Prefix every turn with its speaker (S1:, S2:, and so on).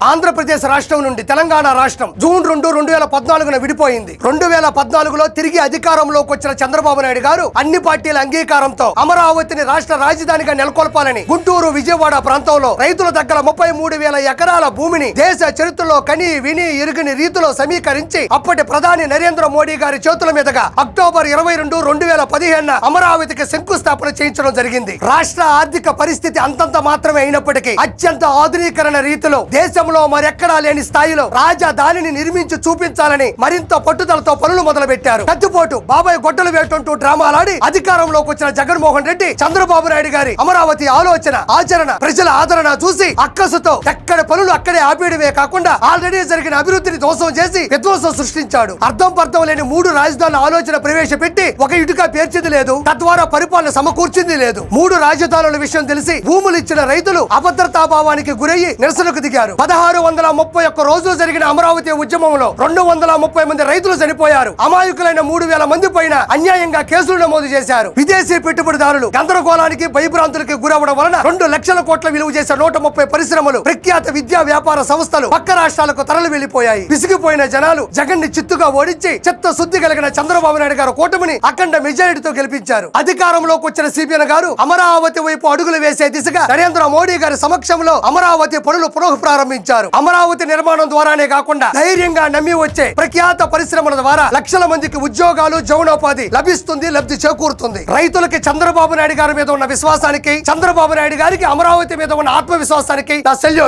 S1: ఆంధ్రప్రదేశ్ రాష్ట్రం నుండి తెలంగాణ రాష్ట్రం జూన్ 2, 2014న విడిపోయింది. 2014లో తిరిగి అధికారంలోకి వచ్చిన చంద్రబాబు నాయుడు గారు అన్ని పార్టీల అంగీకారంతో అమరావతిని రాష్ట్ర రాజధానిగా నెలకొల్పాలని గుంటూరు, విజయవాడ ప్రాంతంలో రైతుల దగ్గర 33,000 ఎకరాల భూమిని దేశ చరిత్రలో కని విని ఎరుగని రీతిలో సమీకరించి అప్పటి ప్రధాని నరేంద్ర మోడీ గారి చేతుల మీదుగా అక్టోబర్ 22, 2015 అమరావతికి శంకుస్థాపన చేయించడం జరిగింది. రాష్ట్ర ఆర్థిక పరిస్థితి అంతంత మాత్రమే అయినప్పటికీ అత్యంత ఆధునీకరణ రీతిలో దేశంలో మరెక్కడా లేని స్థాయిలో రాజధానిని నిర్మించి చూపించాలని మరింత పట్టుదలతో పనులు మొదలుపెట్టారు. కత్తిపోటు బాబాయ్ గొడ్డలు వేటంటూ డ్రామాలాడి అధికారంలోకి వచ్చిన జగన్మోహన్ రెడ్డి చంద్రబాబు నాయుడు గారి అమరావతి ఆలోచన, ఆచరణ, ప్రజల ఆదరణ చూసి అక్కసుతో ఎక్కడ పనులు అక్కడే ఆపేయడమే కాకుండా ఆల్రెడీ జరిగిన అభివృద్ధిని దోషం చేసి విధ్వంసం సృష్టించాడు. అర్థం పర్థం లేని 3 రాజధానుల ఆలోచన ప్రవేశపెట్టి ఒక ఇటుక పేర్చింది లేదు, తద్వారా పరిపాలన సమకూర్చింది లేదు. 3 రాజధానుల విషయం తెలిసి భూములు ఇచ్చిన రైతులు అభద్రతాభావానికి గురయ్యి నిరసనకు దిగారు. 1631 రోజులు జరిగిన అమరావతి ఉద్యమంలో 230 మంది రైతులు చనిపోయారు. అమాయకులైన 3,000 మంది పైన అన్యాయంగా కేసులు నమోదు చేశారు. విదేశీ పెట్టుబడిదారులు గందరగోళానికి, భయభ్రాంతులకి గురవడం వలన 2 లక్షల కోట్ల విలువ చేసే 130 పరిశ్రమలు, ప్రఖ్యాత విద్యా వ్యాపార సంస్థలు పక్క రాష్ట్రాలకు తరలి వెళ్లిపోయాయి. విసిగిపోయిన జనాలు జగన్ ని చిత్తుగా ఓడించి చిత్తశుద్ధి కలిగిన చంద్రబాబు నాయుడు గారు కూటమిని అఖండ మెజారిటీతో గెలిపించారు. అధికారంలోకి వచ్చిన సిపిఎన్ గారు అమరావతి వైపు అడుగులు వేసే దిశగా నరేంద్ర మోడీ గారి సమక్షంలో అమరావతి పనులు పునః ప్రారంభించారు. అమరావతి నిర్మాణం ద్వారానే కాకుండా ధైర్యంగా నమ్మి వచ్చే ప్రఖ్యాత పరిశ్రమల ద్వారా లక్షల మందికి ఉద్యోగాలు, జీవనోపాధి లభిస్తుంది, లబ్ధి చేకూరుతుంది. రైతులకి చంద్రబాబు నాయుడు గారి మీద ఉన్న విశ్వాసానికి, చంద్రబాబు నాయుడు గారికి అమరావతి మీద ఉన్న ఆత్మవిశ్వాసానికి నా సెల్యూట్.